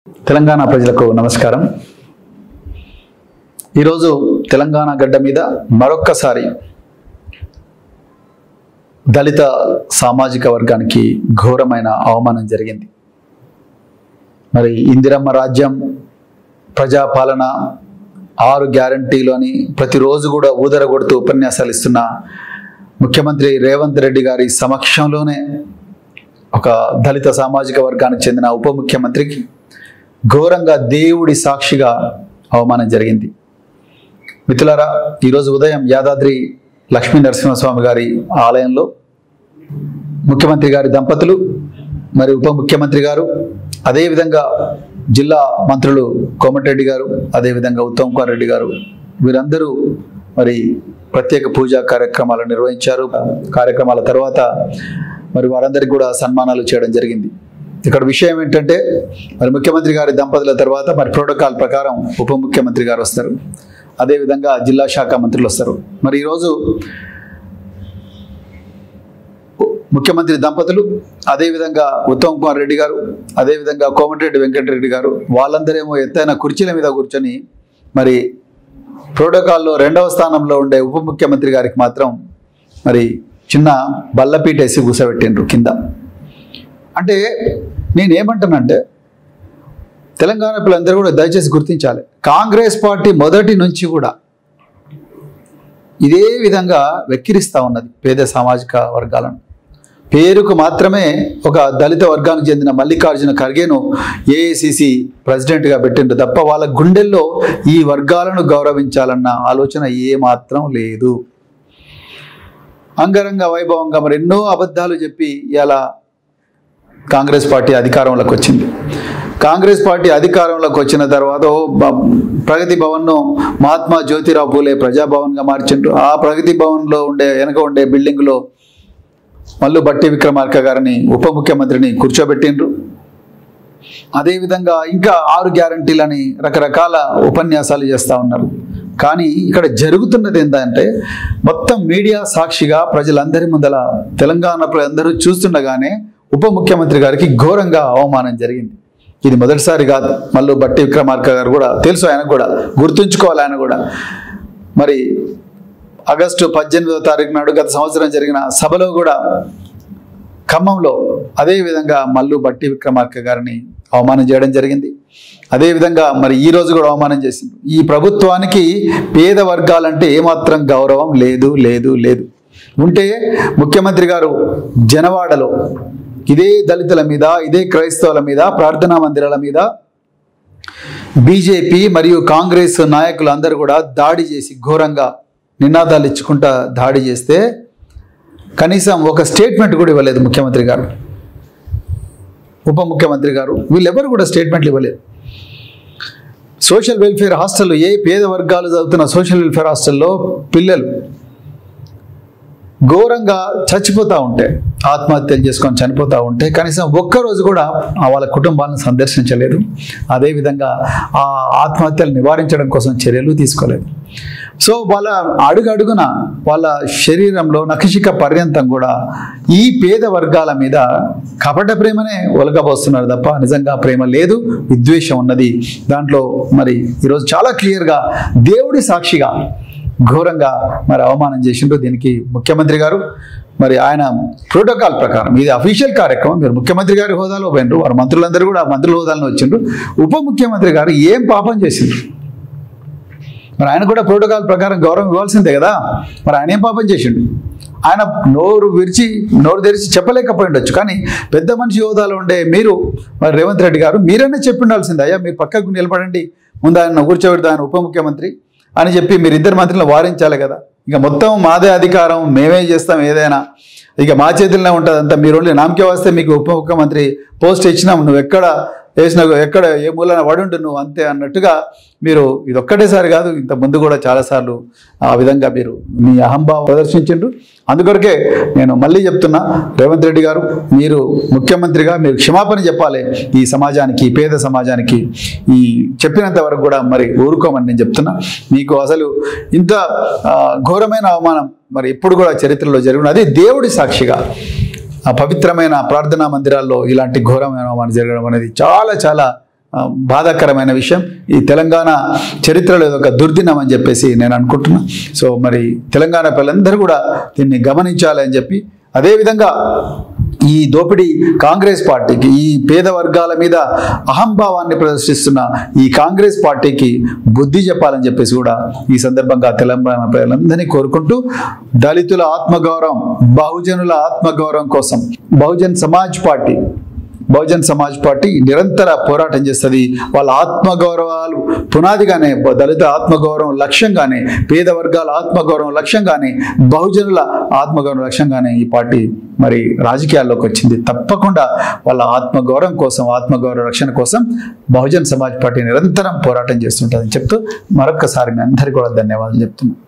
తెలంగాణ ప్రజలకు నమస్కారం. ఈరోజు తెలంగాణ గడ్డ మీద మరొక్కసారి దళిత సామాజిక వర్గానికి ఘోరమైన అవమానం జరిగింది. మరి ఇందిరమ్మ రాజ్యం, ప్రజాపాలన, 6 గ్యారంటీలు అని ప్రతిరోజు కూడా ఊదరగొడుతూ ఉపన్యాసాలు ఇస్తున్న ముఖ్యమంత్రి రేవంత్ రెడ్డి గారి సమక్షంలోనే ఒక దళిత సామాజిక వర్గానికి చెందిన ఉప ముఖ్యమంత్రికి ఘోరంగా దేవుడి సాక్షిగా అవమానం జరిగింది. మిత్రులారా, ఈరోజు ఉదయం యాదాద్రి లక్ష్మీ నరసింహస్వామి గారి ఆలయంలో ముఖ్యమంత్రి గారి దంపతులు, మరి ఉప ముఖ్యమంత్రి గారు, అదేవిధంగా జిల్లా మంత్రులు కోమటిరెడ్డి గారు, అదేవిధంగా ఉత్తమ్ కుమార్ రెడ్డి గారు, వీరందరూ మరి ప్రత్యేక పూజా కార్యక్రమాలు నిర్వహించారు. కార్యక్రమాల తర్వాత మరి వారందరికీ కూడా సన్మానాలు చేయడం జరిగింది. ఇక్కడ విషయం ఏంటంటే, మరి ముఖ్యమంత్రి గారి దంపతుల తర్వాత మరి ప్రోటోకాల్ ప్రకారం ఉప ముఖ్యమంత్రి గారు వస్తారు, అదేవిధంగా జిల్లా శాఖ మంత్రులు వస్తారు. మరి ఈరోజు ముఖ్యమంత్రి దంపతులు, అదేవిధంగా ఉత్తమ్ కుమార్ రెడ్డి గారు, అదేవిధంగా కోమటిరెడ్డి వెంకటరెడ్డి గారు, వాళ్ళందరేమో ఎత్తైన కుర్చీల మీద కూర్చొని మరి ప్రోటోకాల్లో 2వ స్థానంలో ఉండే ఉప ముఖ్యమంత్రి గారికి మాత్రం మరి చిన్న బల్లపీట వేసి కూసబెట్టిండ్రు కింద. అంటే నేనేమంటానంటే, తెలంగాణ పిల్లలందరూ కూడా దయచేసి గుర్తించాలి, కాంగ్రెస్ పార్టీ మొదటి నుంచి కూడా ఇదే విధంగా వెక్కిరిస్తూ ఉన్నది పేద సామాజిక వర్గాలను. పేరుకు మాత్రమే ఒక దళిత వర్గానికి చెందిన మల్లికార్జున ఖర్గేను ఏఐసిసి ప్రెసిడెంట్గా పెట్టిండ్రు తప్ప వాళ్ళ గుండెల్లో ఈ వర్గాలను గౌరవించాలన్న ఆలోచన ఏమాత్రం లేదు. అంగరంగ వైభవంగా మరి ఎన్నో అబద్ధాలు చెప్పి ఇలా కాంగ్రెస్ పార్టీ అధికారంలోకి వచ్చింది. కాంగ్రెస్ పార్టీ అధికారంలోకి వచ్చిన తర్వాత ప్రగతి భవన్ను మహాత్మా జ్యోతిరావు పూలే ప్రజాభవన్గా మార్చిండ్రు. ఆ ప్రగతి భవన్లో వెనక ఉండే బిల్డింగ్లో మల్లు బట్టి విక్రమార్క గారిని ఉప ముఖ్యమంత్రిని కూర్చోబెట్టిండ్రు. అదేవిధంగా ఇంకా 6 గ్యారంటీలని రకరకాల ఉపన్యాసాలు చేస్తూ ఉన్నారు. కానీ ఇక్కడ జరుగుతున్నది ఏంటంటే, మొత్తం మీడియా సాక్షిగా ప్రజలందరి ముందల తెలంగాణ ప్రజలందరూ చూస్తుండగానే ఉప ముఖ్యమంత్రి గారికి ఘోరంగా అవమానం జరిగింది. ఇది మొదటిసారి కాదు. మల్లు బట్టి విక్రమార్క గారు కూడా తెలుసు, ఆయన కూడా గుర్తుంచుకోవాలి. ఆయన కూడా మరి ఆగస్టు 18వ తారీఖు నాడు గత సంవత్సరం జరిగిన సభలో కూడా ఖమ్మంలో అదేవిధంగా మల్లు బట్టి విక్రమార్క గారిని అవమానం చేయడం జరిగింది. అదేవిధంగా మరి ఈరోజు కూడా అవమానం చేసింది. ఈ ప్రభుత్వానికి పేద వర్గాలంటే ఏమాత్రం గౌరవం లేదు లేదు లేదు. ఉంటే ముఖ్యమంత్రి గారు జనవాడలో ఇదే దళితుల మీద, ఇదే క్రైస్తవుల మీద, ప్రార్థనా మందిరాల మీద బీజేపీ మరియు కాంగ్రెస్ నాయకులు అందరూ కూడా దాడి చేసి ఘోరంగా నినాదాలు ఇచ్చుకుంటా దాడి చేస్తే కనీసం ఒక స్టేట్మెంట్ కూడా ఇవ్వలేదు ముఖ్యమంత్రి గారు, ఉప ముఖ్యమంత్రి గారు. వీళ్ళెవరు కూడా స్టేట్మెంట్లు ఇవ్వలేదు. సోషల్ వెల్ఫేర్ హాస్టల్లో, ఏ పేద వర్గాలు చదువుతున్న సోషల్ వెల్ఫేర్ హాస్టల్లో పిల్లలు ఘోరంగా చచ్చిపోతూ ఉంటే, ఆత్మహత్యలు చేసుకొని చనిపోతూ ఉంటే కనీసం ఒక్కరోజు కూడా వాళ్ళ కుటుంబాలను సందర్శించలేదు. అదేవిధంగా ఆ ఆత్మహత్యలు నివారించడం కోసం చర్యలు తీసుకోలేదు. సో వాళ్ళ అడుగడుగున వాళ్ళ శరీరంలో నఖశిఖ పర్యంతం కూడా ఈ పేద వర్గాల మీద కపట ప్రేమనే ఒలకబోస్తున్నారు తప్ప నిజంగా ప్రేమ లేదు, విద్వేషం ఉన్నది. దాంట్లో మరి ఈరోజు చాలా క్లియర్గా దేవుడి సాక్షిగా ఘోరంగా మరి అవమానం చేసిండ్రు. దీనికి ముఖ్యమంత్రి గారు మరి ఆయన ప్రోటోకాల్ ప్రకారం, ఇది అఫీషియల్ కార్యక్రమం, మీరు ముఖ్యమంత్రి గారి హోదాలో పోయినరు, వారు మంత్రులందరూ కూడా మంత్రుల హోదాలో వచ్చిండ్రు. ఉప ముఖ్యమంత్రి గారు ఏం పాపం చేసిండ్రు? మరి ఆయన కూడా ప్రోటోకాల్ ప్రకారం గౌరవం ఇవ్వాల్సిందే కదా. మరి ఆయన ఏం పాపం చేసిండు? ఆయన నోరు తెరిచి చెప్పలేకపోయిండొచ్చు. కానీ పెద్ద మనిషి హోదాలో ఉండే మీరు మరి రేవంత్ రెడ్డి గారు మీరైనా చెప్పి ఉండాల్సిందే, అయ్యా మీరు పక్కకు నిలబడండి, ముందు ఆయన కూర్చోబెడతా, ఆయన ఉప ముఖ్యమంత్రి అని చెప్పి మీరు 2 మంత్రులను వారించాలి కదా. ఇక మొత్తం మాదే అధికారం, మేమే చేస్తాం ఏదైనా, ఇక మా చేతుల్లోనే ఉంటుంది అంతా, మీరు ఓన్లీ నామకే వస్తే మీకు ఉప ముఖ్యమంత్రి పోస్ట్ ఇచ్చినాం, నువ్వు ఎక్కడ వేసిన ఎక్కడ ఏ మూలన పడుంటు నువ్వు అంతే అన్నట్టుగా మీరు ఇది ఒక్కటేసారి కాదు, ఇంత ముందు కూడా చాలాసార్లు ఆ విధంగా మీరు మీ అహంభావం ప్రదర్శించిండ్రు. అందుకొరకే నేను మళ్ళీ చెప్తున్నా, రేవంత్ రెడ్డి గారు మీరు ముఖ్యమంత్రిగా మీరు క్షమాపణ చెప్పాలి ఈ సమాజానికి, ఈ పేద సమాజానికి. ఈ చెప్పినంత వరకు కూడా మరి ఊరుకోమని నేను చెప్తున్నా. మీకు అసలు ఇంత ఘోరమైన అవమానం మరి ఎప్పుడు కూడా చరిత్రలో జరిగినది. దేవుడి సాక్షిగా ఆ పవిత్రమైన ప్రార్థనా మందిరాల్లో ఇలాంటి ఘోరమైన అవమానం జరగడం అనేది చాలా చాలా బాధాకరమైన విషయం. ఈ తెలంగాణ చరిత్రలో ఒక దుర్దినం అని చెప్పేసి నేను అనుకుంటున్నా. సో మరి తెలంగాణ పిల్లలందరూ కూడా దీన్ని గమనించాలి అని చెప్పి, అదేవిధంగా ఈ దోపిడీ కాంగ్రెస్ పార్టీకి, ఈ పేద వర్గాల మీద అహంభావాన్ని ప్రదర్శిస్తున్న ఈ కాంగ్రెస్ పార్టీకి బుద్ధి చెప్పాలని చెప్పేసి కూడా ఈ సందర్భంగా తెలంగాణ ప్రజలందరినీ కోరుకుంటూ, దళితుల ఆత్మగౌరవం, బహుజనుల ఆత్మగౌరవం కోసం బహుజన్ సమాజ్ పార్టీ నిరంతర పోరాటం చేస్తుంది. వాళ్ళ ఆత్మగౌరవాలు పునాదిగానే, దళిత ఆత్మగౌరవం లక్ష్యంగానే, పేద వర్గాల ఆత్మగౌరవం లక్ష్యంగానే, బహుజనుల ఆత్మగౌరవం లక్ష్యంగానే ఈ పార్టీ మరి రాజకీయాల్లోకి వచ్చింది. తప్పకుండా వాళ్ళ ఆత్మగౌరవం కోసం, ఆత్మగౌరవ రక్షణ కోసం బహుజన్ సమాజ్ పార్టీ నిరంతరం పోరాటం చేస్తుంటుందని చెప్తూ మరొక్కసారి మీ అందరికీ కూడా ధన్యవాదాలు చెప్తున్నాను.